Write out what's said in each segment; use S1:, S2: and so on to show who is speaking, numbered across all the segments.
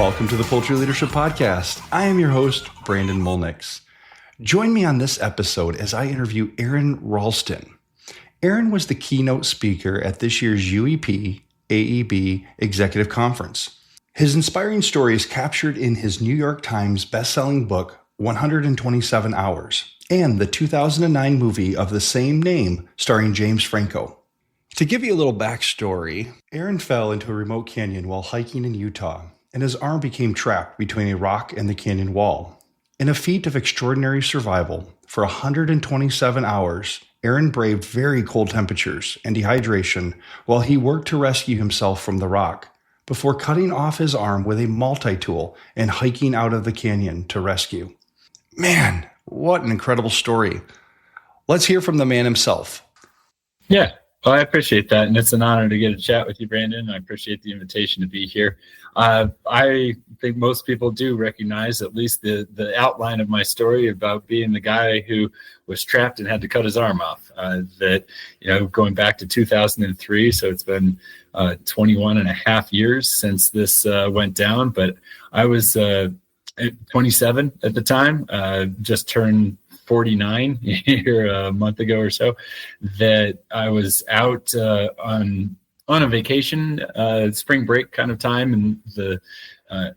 S1: Welcome to the Poultry Leadership Podcast. I am your host, Brandon Mulnix. Join me on this episode as I interview Aron Ralston. Aron was the keynote speaker at this year's UEP AEB Executive Conference. His inspiring story is captured in his New York Times best-selling book, 127 Hours, and the 2009 movie of the same name starring James Franco. To give you a little backstory, Aron fell into a remote canyon while hiking in Utah, and his arm became trapped between a rock and the canyon wall. In a feat of extraordinary survival, for 127 hours, Aron braved very cold temperatures and dehydration while he worked to rescue himself from the rock, before cutting off his arm with a multi-tool and hiking out of the canyon to rescue. Man, what an incredible story. Let's hear from the man himself.
S2: Yeah, well, I appreciate that. And it's an honor to get a chat with you, Brandon. I appreciate the invitation to be here. I think most people do recognize at least the outline of my story about being the guy who was trapped and had to cut his arm off. Going back to 2003, so it's been 21 and a half years since this went down. But I was 27 at the time, just turned 49 here a month ago or so, that I was out on a vacation, spring break kind of time in the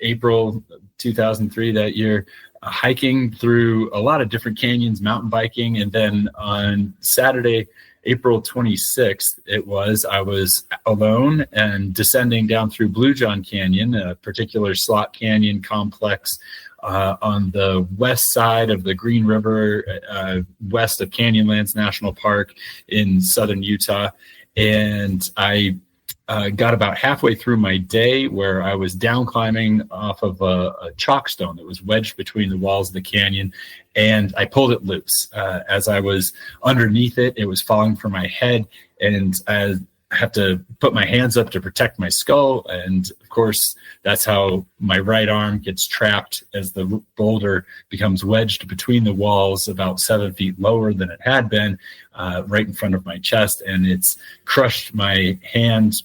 S2: April 2003 that year, hiking through a lot of different canyons, mountain biking. And then on Saturday, April 26th, I was alone and descending down through Blue John Canyon, a particular slot canyon complex on the west side of the Green River, west of Canyonlands National Park in southern Utah. And I got about halfway through my day where I was down climbing off of a chalk stone that was wedged between the walls of the canyon, and I pulled it loose. As I was underneath it, it was falling from my head, and I have to put my hands up to protect my skull. And of course, that's how my right arm gets trapped as the boulder becomes wedged between the walls about 7 feet lower than it had been, right in front of my chest. And it's crushed my hand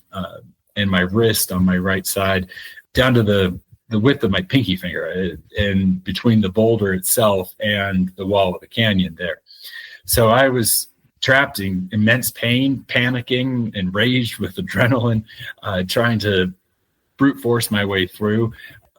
S2: and my wrist on my right side down to the width of my pinky finger, and between the boulder itself and the wall of the canyon there. So I was trapped in immense pain, panicking, enraged with adrenaline, trying to brute force my way through.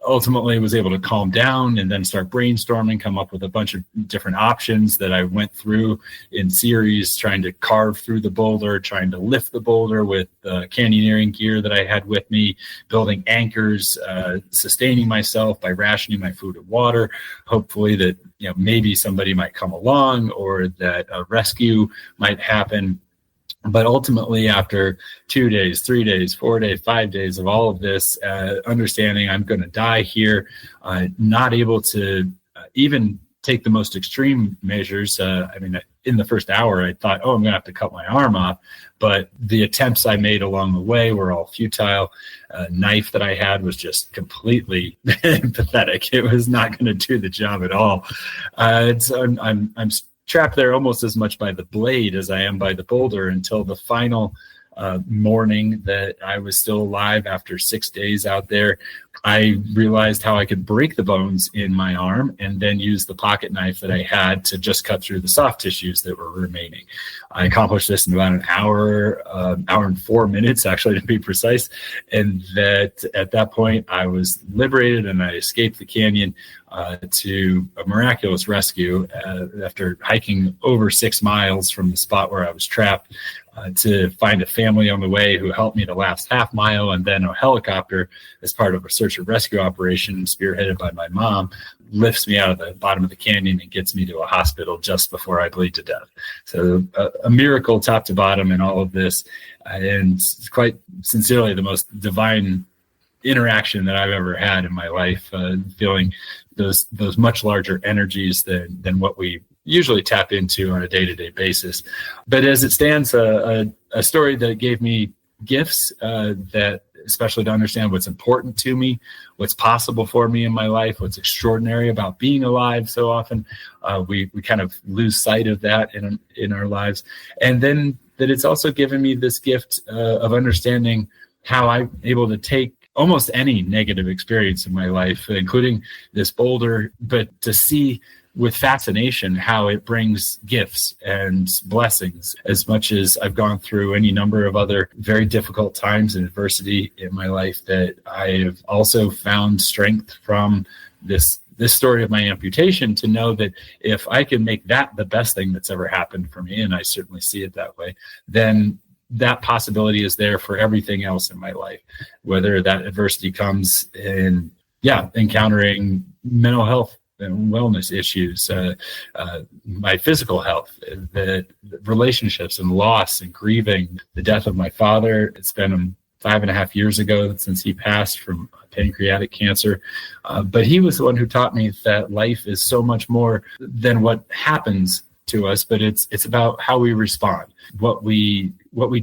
S2: Ultimately was able to calm down and then start brainstorming, come up with a bunch of different options that I went through in series, trying to carve through the boulder, trying to lift the boulder with canyoneering gear that I had with me, building anchors, sustaining myself by rationing my food and water, hopefully that maybe somebody might come along or that a rescue might happen. But ultimately, after 2 days, 3 days, 4 days, 5 days of all of this, understanding I'm going to die here, not able to even take the most extreme measures. In the first hour, I thought, I'm going to have to cut my arm off. But the attempts I made along the way were all futile. Knife that I had was just completely pathetic. It was not going to do the job at all. So I'm trapped there almost as much by the blade as I am by the boulder until the final morning that I was still alive after 6 days out there. I realized how I could break the bones in my arm and then use the pocket knife that I had to just cut through the soft tissues that were remaining. I accomplished this in about an hour and 4 minutes, actually, to be precise. And that at that point, I was liberated and I escaped the canyon to a miraculous rescue after hiking over 6 miles from the spot where I was trapped, to find a family on the way who helped me the last half mile, and then a helicopter as part of a search and rescue operation spearheaded by my mom lifts me out of the bottom of the canyon and gets me to a hospital just before I bleed to death. So a miracle top to bottom in all of this, and quite sincerely the most divine interaction that I've ever had in my life, feeling those much larger energies than what we usually tap into on a day-to-day basis. But as it stands, a story that gave me gifts that, especially to understand what's important to me, what's possible for me in my life, what's extraordinary about being alive. So often we kind of lose sight of that in our lives. And then that it's also given me this gift of understanding how I'm able to take almost any negative experience in my life, including this boulder, but to see with fascination how it brings gifts and blessings. As much as I've gone through any number of other very difficult times and adversity in my life, that I have also found strength from this story of my amputation to know that if I can make that the best thing that's ever happened for me, and I certainly see it that way, then that possibility is there for everything else in my life, whether that adversity comes in, encountering mental health and wellness issues, my physical health, the relationships and loss and grieving, the death of my father. It's been 5.5 years ago since he passed from pancreatic cancer. But he was the one who taught me that life is so much more than what happens to us, but it's about how we respond, what we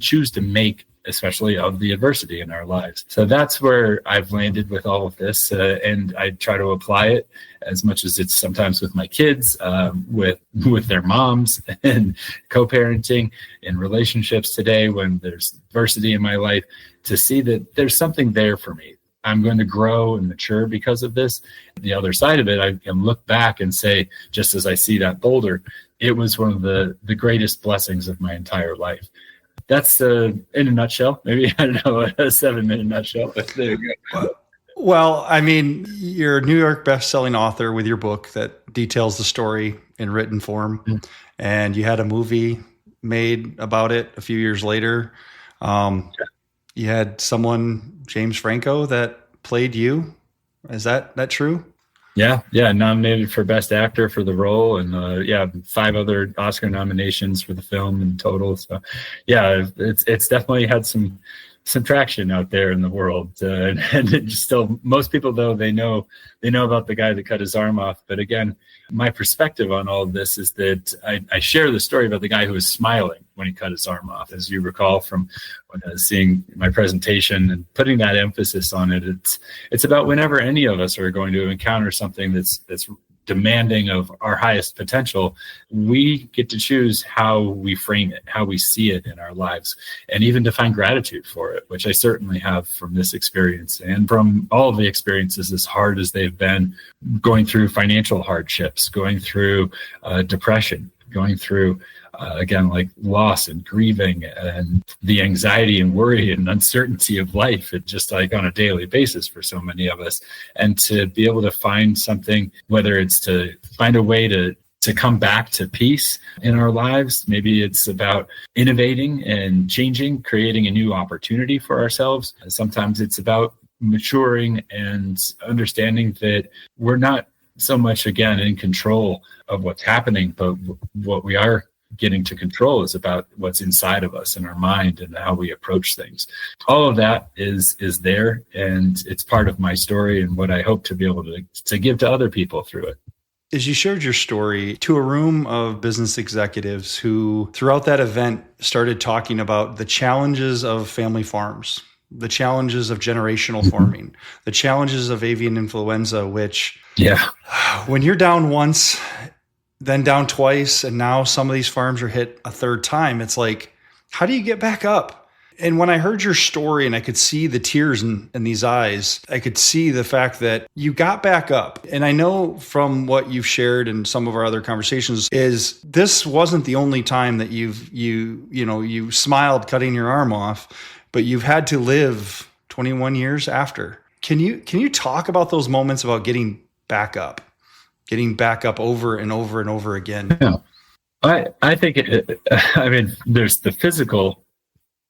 S2: choose to make, especially of the adversity in our lives. So that's where I've landed with all of this, and I try to apply it as much as it's sometimes with my kids, with their moms, and co-parenting, in relationships today when there's adversity in my life, to see that there's something there for me. I'm going to grow and mature because of this. The other side of it, I can look back and say, just as I see that boulder, it was one of the greatest blessings of my entire life. That's in a nutshell. Maybe, I don't know, a 7-minute nutshell, but there you go.
S1: Well, I mean, you're a New York best-selling author with your book that details the story in written form. Mm-hmm. And you had a movie made about it a few years later. You had someone, James Franco, that played you. Is that true?
S2: Yeah, nominated for Best Actor for the role, and 5 other Oscar nominations for the film in total. So, it's definitely had some traction out there in the world, and still, most people, though, they know about the guy that cut his arm off. But again, my perspective on all of this is that I share the story about the guy who was smiling when he cut his arm off. As you recall from seeing my presentation and putting that emphasis on it, it's about whenever any of us are going to encounter something that's demanding of our highest potential, we get to choose how we frame it, how we see it in our lives, and even to find gratitude for it, which I certainly have from this experience and from all of the experiences, as hard as they've been, going through financial hardships, going through depression, going through again, like loss and grieving and the anxiety and worry and uncertainty of life, it just like on a daily basis for so many of us. And to be able to find something, whether it's to find a way to come back to peace in our lives, maybe it's about innovating and changing, creating a new opportunity for ourselves. Sometimes it's about maturing and understanding that we're not so much, again, in control of what's happening, but what we are getting to control is about what's inside of us and our mind and how we approach things. All of that is there, and it's part of my story and what I hope to be able to give to other people through it.
S1: As you shared your story to a room of business executives who throughout that event started talking about the challenges of family farms, the challenges of generational farming, the challenges of avian influenza, which when you're down once, then down twice, and now some of these farms are hit a third time, it's like, how do you get back up? And when I heard your story and I could see the tears in these eyes, I could see the fact that you got back up. And I know from what you've shared in some of our other conversations is this wasn't the only time that you smiled cutting your arm off, but you've had to live 21 years after. Can you talk about those moments about getting back up over and over and over again?
S2: Yeah. I think there's the physical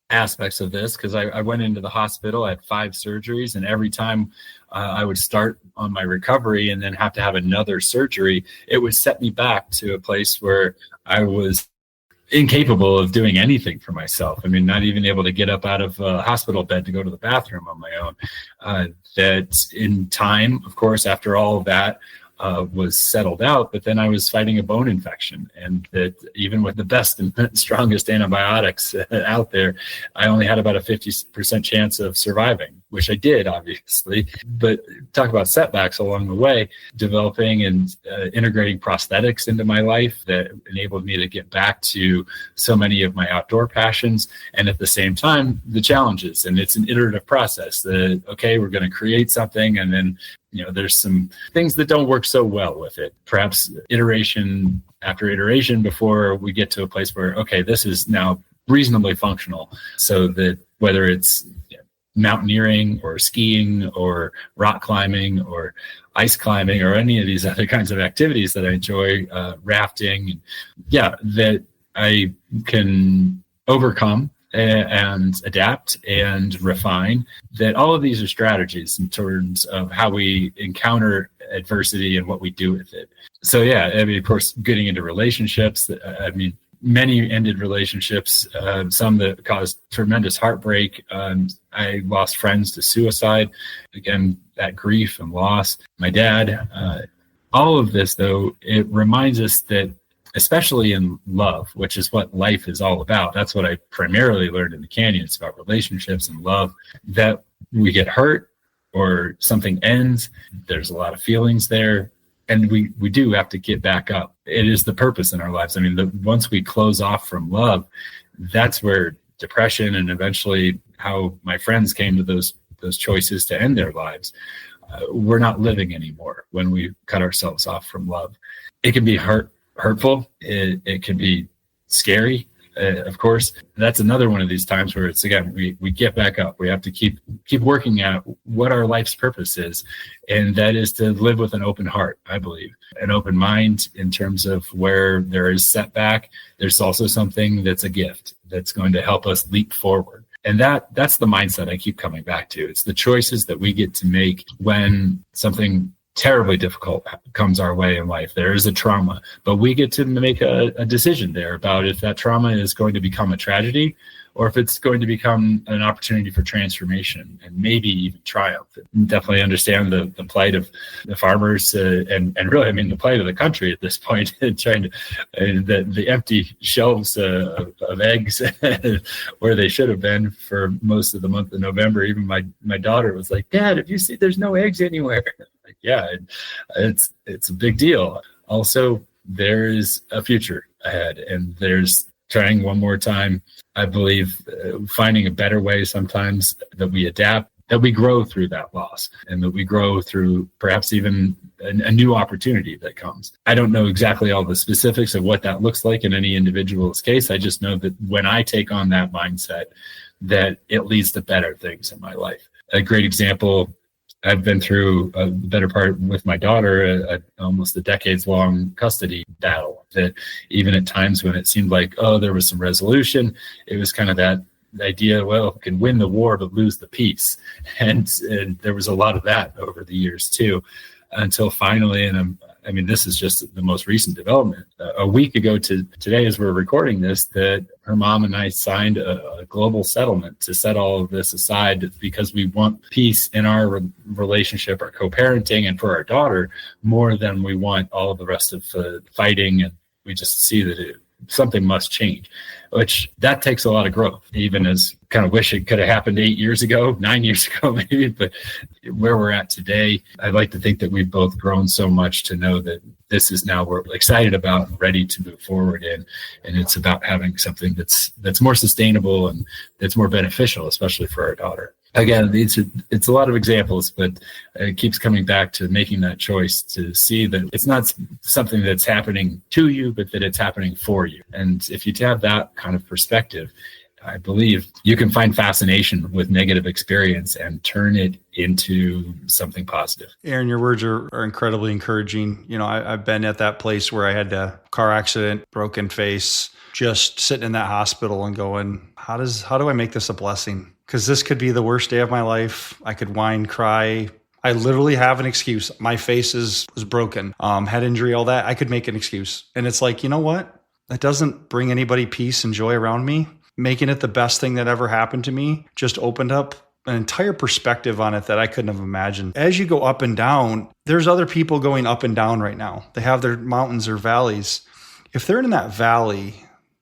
S2: aspects of this, because I went into the hospital, I had 5 surgeries, and every time I would start on my recovery and then have to have another surgery, it would set me back to a place where I was incapable of doing anything for myself. I mean, not even able to get up out of a hospital bed to go to the bathroom on my own. That in time, of course, after all of that, was settled out, but then I was fighting a bone infection. And that even with the best and strongest antibiotics out there, I only had about a 50% chance of surviving, which I did, obviously. But talk about setbacks along the way, developing and integrating prosthetics into my life that enabled me to get back to so many of my outdoor passions. And at the same time, the challenges. And it's an iterative process that, okay, we're going to create something, and then there's some things that don't work so well with it. Perhaps iteration after iteration before we get to a place where, okay, this is now reasonably functional. So that whether it's mountaineering or skiing or rock climbing or ice climbing or any of these other kinds of activities that I enjoy, rafting, that I can overcome and adapt and refine, that all of these are strategies in terms of how we encounter adversity and what we do with it. So of course, getting into relationships, many ended relationships, some that caused tremendous heartbreak. I lost friends to suicide. Again, that grief and loss. My dad, all of this, though, it reminds us that, especially in love, which is what life is all about. That's what I primarily learned in the Canyon. It's about relationships and love, that we get hurt or something ends. There's a lot of feelings there. And we do have to get back up. It is the purpose in our lives. Once we close off from love, that's where depression and eventually how my friends came to those choices to end their lives. We're not living anymore when we cut ourselves off from love. It can be hurtful. It can be scary. Of course, that's another one of these times where it's, again, we get back up. We have to keep working at what our life's purpose is. And that is to live with an open heart, I believe, an open mind in terms of where there is setback. There's also something that's a gift that's going to help us leap forward. And that's the mindset I keep coming back to. It's the choices that we get to make when something terribly difficult comes our way in life. There is a trauma, but we get to make a decision there about if that trauma is going to become a tragedy or if it's going to become an opportunity for transformation and maybe even triumph. Definitely understand the plight of the farmers and really, the plight of the country at this point, trying to the empty shelves of eggs where they should have been for most of the month of November. Even my daughter was like, "Dad, if you see there's no eggs anywhere." Like, yeah, it's a big deal. Also, there is a future ahead, and there's trying one more time. I believe finding a better way sometimes, that we adapt, that we grow through that loss, and that we grow through perhaps even a new opportunity that comes. I don't know exactly all the specifics of what that looks like in any individual's case. I just know that when I take on that mindset, that it leads to better things in my life. A great example, I've been through the better part with my daughter, almost a decades-long custody battle, that even at times when it seemed like, there was some resolution, it was kind of that idea, well, we can win the war but lose the peace. And there was a lot of that over the years too, until finally, and this is just the most recent development. A week ago to today, as we're recording this, that her mom and I signed a global settlement to set all of this aside because we want peace in our relationship, our co-parenting, and for our daughter more than we want all of the rest of fighting. And we just see that something must change, which that takes a lot of growth, even as kind of wish it could have happened 8 years ago, 9 years ago, maybe. But where we're at today, I'd like to think that we've both grown so much to know that this is now we're excited about and ready to move forward in. And it's about having something that's more sustainable and that's more beneficial, especially for our daughter. Again, it's a lot of examples, but it keeps coming back to making that choice to see that it's not something that's happening to you, but that it's happening for you. And if you have that kind of perspective, I believe you can find fascination with negative experience and turn it into something positive.
S1: Aron, your words are incredibly encouraging. I've been at that place where I had a car accident, broken face, just sitting in that hospital and going, how do I make this a blessing? Because this could be the worst day of my life. I could whine, cry. I literally have an excuse. My face was broken, head injury, all that. I could make an excuse. And it's like, you know what? That doesn't bring anybody peace and joy around me. Making it the best thing that ever happened to me just opened up an entire perspective on it that I couldn't have imagined. As you go up and down, there's other people going up and down right now. They have their mountains or valleys. If they're in that valley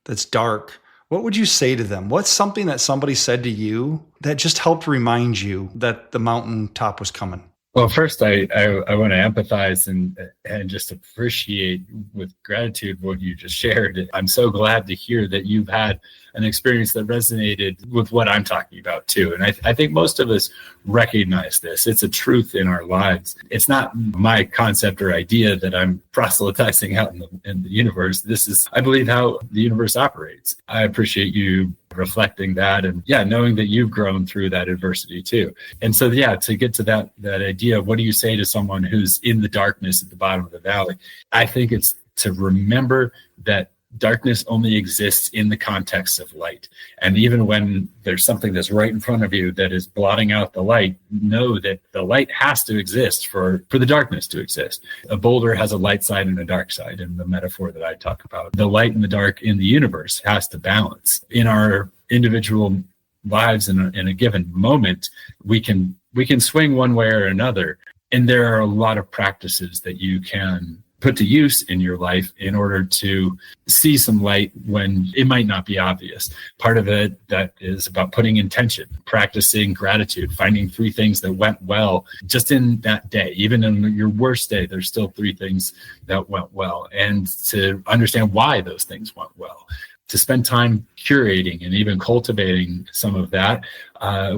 S1: that's dark, what would you say to them? What's something that somebody said to you that just helped remind you that the mountaintop was coming?
S2: Well, first, I want to empathize and just appreciate with gratitude what you just shared. I'm so glad to hear that you've had an experience that resonated with what I'm talking about too. And I think most of us recognize this. It's a truth in our lives. It's not my concept or idea that I'm proselytizing out in the universe. This is, I believe, how the universe operates. I appreciate you reflecting that and knowing that you've grown through that adversity too. And so, to get to that idea of what do you say to someone who's in the darkness at the bottom of the valley? I think it's to remember that darkness only exists in the context of light. And even when there's something that's right in front of you that is blotting out the light, know that the light has to exist for the darkness to exist. A boulder has a light side and a dark side in the metaphor that I talk about. The light and the dark in the universe has to balance. In our individual lives in a given moment, we can swing one way or another. And there are a lot of practices that you can put to use in your life in order to see some light when it might not be obvious. Part of it that is about putting intention, practicing gratitude, finding 3 things that went well just in that day. Even in your worst day, there's still 3 things that went well, and to understand why those things went well. To spend time curating and even cultivating some of that.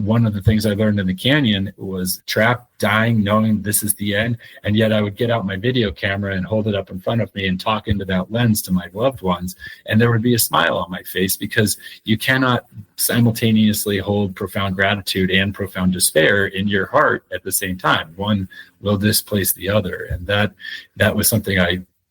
S2: One of the things I learned in the canyon was trapped, dying, knowing this is the end. And yet I would get out my video camera and hold it up in front of me and talk into that lens to my loved ones. And there would be a smile on my face, because you cannot simultaneously hold profound gratitude and profound despair in your heart at the same time. One will displace the other. And that was something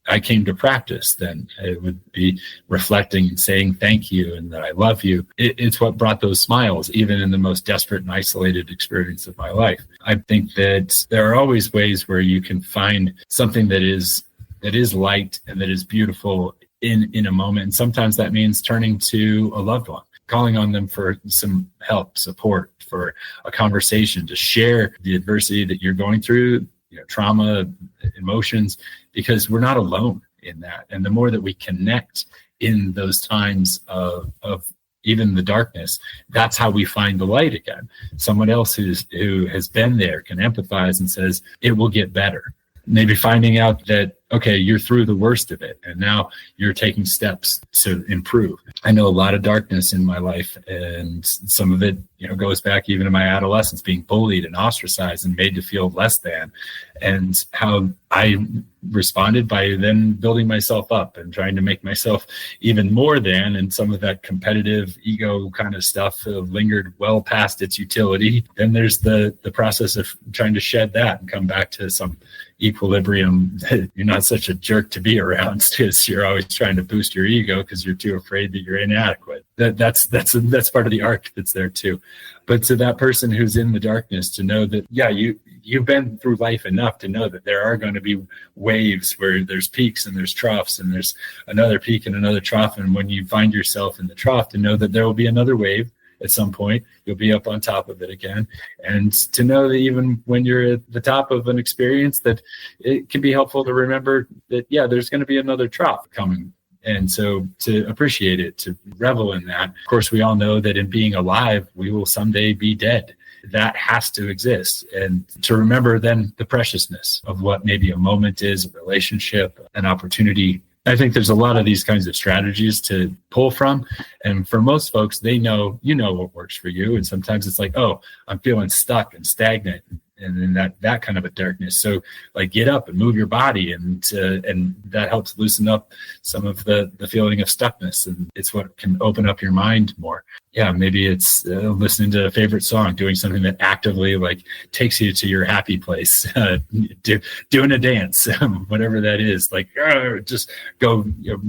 S2: I came to practice. Then it would be reflecting and saying thank you and that I love you. It's what brought those smiles, even in the most desperate and isolated experience of my life. I think that there are always ways where you can find something that is light and that is beautiful in a moment. And sometimes that means turning to a loved one, calling on them for some help, support, for a conversation, to share the adversity that you're going through, trauma, emotions, because we're not alone in that. And the more that we connect in those times of even the darkness, that's how we find the light again. Someone else who has been there can empathize and says, it will get better. Maybe finding out that, okay, you're through the worst of it, and now you're taking steps to improve. I know a lot of darkness in my life, and some of it, goes back even to my adolescence, being bullied and ostracized and made to feel less than, and how I responded by then building myself up and trying to make myself even more than, and some of that competitive ego kind of stuff lingered well past its utility. Then there's the process of trying to shed that and come back to some equilibrium that you're not such a jerk to be around, because you're always trying to boost your ego because you're too afraid that you're inadequate. That's part of the arc that's there too. But to that person who's in the darkness, to know that, you've been through life enough to know that there are going to be waves where there's peaks and there's troughs, and there's another peak and another trough. And when you find yourself in the trough, to know that there will be another wave. At some point, you'll be up on top of it again. And to know that even when you're at the top of an experience, that it can be helpful to remember that, there's going to be another trough coming. And so to appreciate it, to revel in that. Of course, we all know that in being alive, we will someday be dead. That has to exist. And to remember then the preciousness of what maybe a moment is, a relationship, an opportunity. I think there's a lot of these kinds of strategies to pull from. And for most folks, they know, what works for you. And sometimes it's like, oh, I'm feeling stuck and stagnant, and in that kind of a darkness. So like, get up and move your body, and that helps loosen up some of the feeling of stuckness. And it's what can open up your mind more. Maybe it's listening to a favorite song, doing something that actively takes you to your happy place, doing a dance, whatever that is. Just go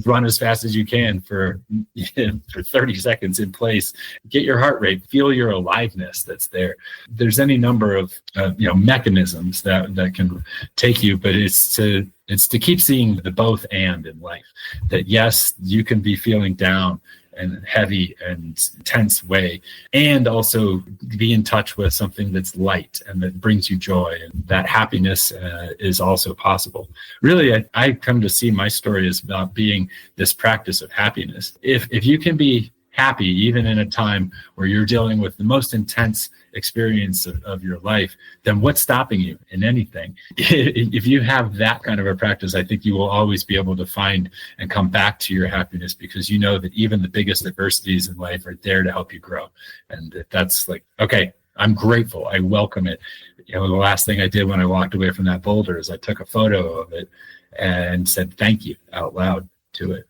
S2: run as fast as you can for 30 seconds in place. Get your heart rate, feel your aliveness that's there. There's any number of mechanisms that can take you, but it's to keep seeing the both and in life. That yes, you can be feeling down and heavy and tense way, and also be in touch with something that's light and that brings you joy, and that happiness is also possible. Really, I come to see my story as about being this practice of happiness. If you can be happy even in a time where you're dealing with the most intense experience of your life, then what's stopping you in anything? If you have that kind of a practice, I think you will always be able to find and come back to your happiness, because you know that even the biggest adversities in life are there to help you grow. And that's like, okay, I'm grateful. I welcome it. The last thing I did when I walked away from that boulder is I took a photo of it and said thank you out loud to it.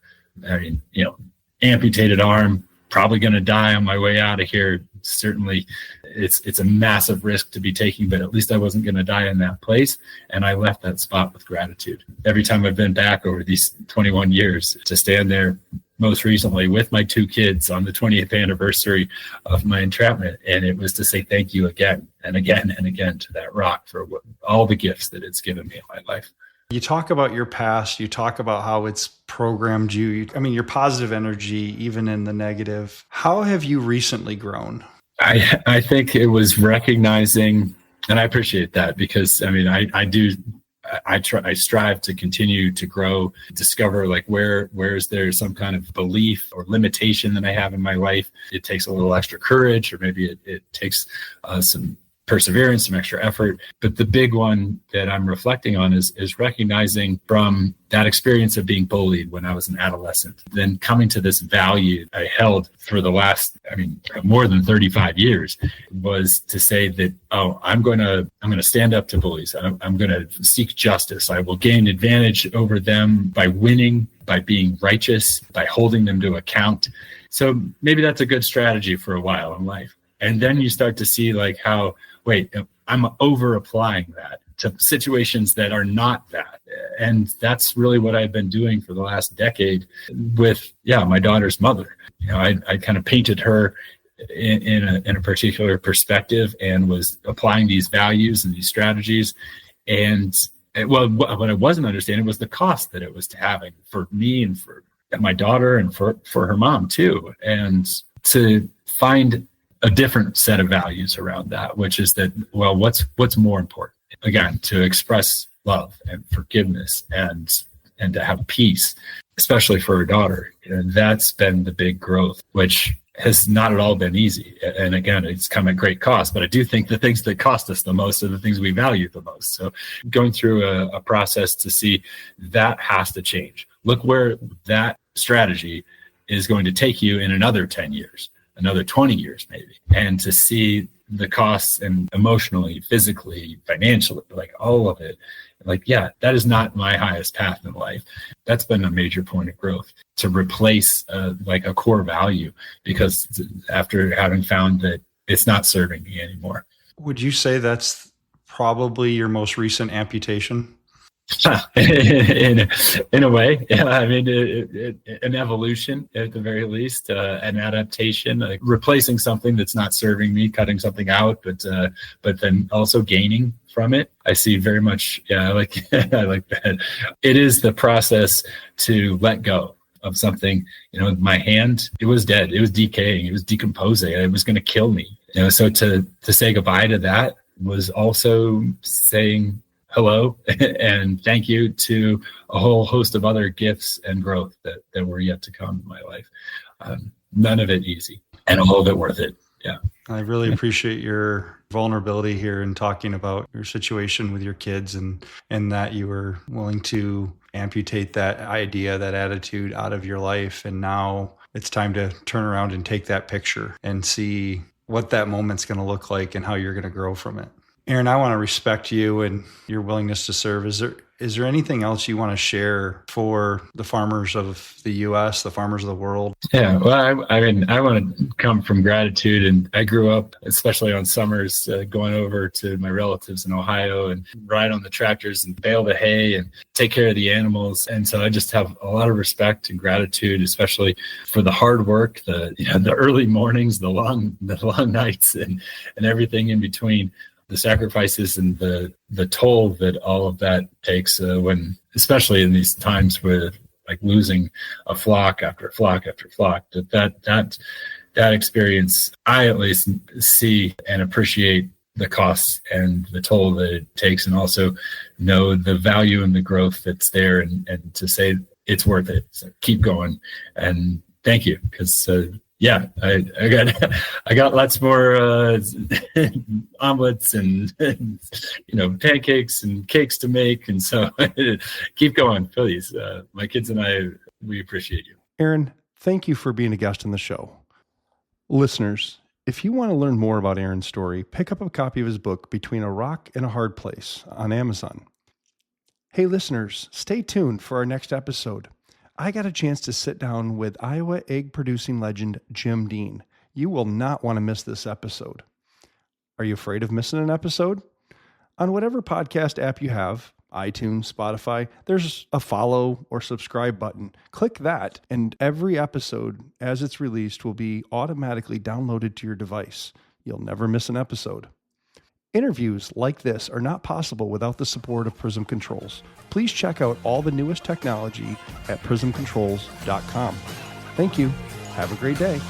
S2: I mean, amputated arm, probably going to die on my way out of here. Certainly it's a massive risk to be taking, but at least I wasn't going to die in that place. And I left that spot with gratitude. Every time I've been back over these 21 years, to stand there most recently with my 2 kids on the 20th anniversary of my entrapment. And it was to say thank you again and again and again to that rock for all the gifts that it's given me in my life.
S1: You talk about your past, you talk about how it's programmed you. I mean, your positive energy, even in the negative. How have you recently grown?
S2: I think it was recognizing, and I appreciate that, because I mean, I strive to continue to grow, discover like where is there some kind of belief or limitation that I have in my life. It takes a little extra courage, or maybe it takes some perseverance, some extra effort. But the big one that I'm reflecting on is recognizing from that experience of being bullied when I was an adolescent, then coming to this value I held for the last, more than 35 years, was to say that, I'm going to stand up to bullies. I'm going to seek justice. I will gain advantage over them by winning, by being righteous, by holding them to account. So maybe that's a good strategy for a while in life. And then you start to see like how, wait, I'm over applying that to situations that are not that. And that's really what I've been doing for the last decade with, my daughter's mother. I kind of painted her in a particular perspective and was applying these values and these strategies. And what I wasn't understanding was the cost that it was having for me and for my daughter and for her mom too. And to find a different set of values around that, which is that, what's more important? Again, to express love and forgiveness and to have peace, especially for a daughter. And that's been the big growth, which has not at all been easy. And again, it's come at great cost, but I do think the things that cost us the most are the things we value the most. So going through a process to see that has to change. Look where that strategy is going to take you in another 10 years. Another 20 years maybe, and to see the costs and emotionally, physically, financially, like all of it, that is not my highest path in life. That's been a major point of growth, to replace a core value, because after having found that it's not serving me anymore.
S1: Would you say that's probably your most recent amputation?
S2: in a way, an evolution at the very least, an adaptation, replacing something that's not serving me, cutting something out, but then also gaining from it. I see very much, I like that. It is the process to let go of something. My hand, it was dead, it was decaying, it was decomposing, it was going to kill me. So to say goodbye to that was also saying hello and thank you to a whole host of other gifts and growth that were yet to come in my life. None of it easy, and all of it worth it. Yeah.
S1: I really appreciate your vulnerability here in talking about your situation with your kids, and that you were willing to amputate that idea, that attitude out of your life. And now it's time to turn around and take that picture and see what that moment's going to look like and how you're going to grow from it. Aron, I want to respect you and your willingness to serve. Is there anything else you want to share for the farmers of the U.S., the farmers of the world?
S2: Yeah, well, I want to come from gratitude. And I grew up, especially on summers, going over to my relatives in Ohio and ride on the tractors and bale the hay and take care of the animals. And so I just have a lot of respect and gratitude, especially for the hard work, the early mornings, the long nights, and everything in between. The sacrifices and the toll that all of that takes when, especially in these times with like losing a flock after flock after flock. That experience, I at least see and appreciate the costs and the toll that it takes, and also know the value and the growth that's there, and to say it's worth it. So keep going, and thank you, because I got lots more omelets and pancakes and cakes to make, and so keep going, please. My kids and I, we appreciate you.
S1: Aron, thank you for being a guest on the show. Listeners, if you want to learn more about Aron's story, pick up a copy of his book, Between a Rock and a Hard Place, on Amazon. Hey listeners, stay tuned for our next episode. I got a chance to sit down with Iowa egg producing legend Jim Dean. You will not want to miss this episode. Are you afraid of missing an episode? On whatever podcast app you have, iTunes, Spotify, there's a follow or subscribe button. Click that, and every episode as it's released will be automatically downloaded to your device. You'll never miss an episode. Interviews like this are not possible without the support of Prism Controls. Please check out all the newest technology at prismcontrols.com. Thank you. Have a great day.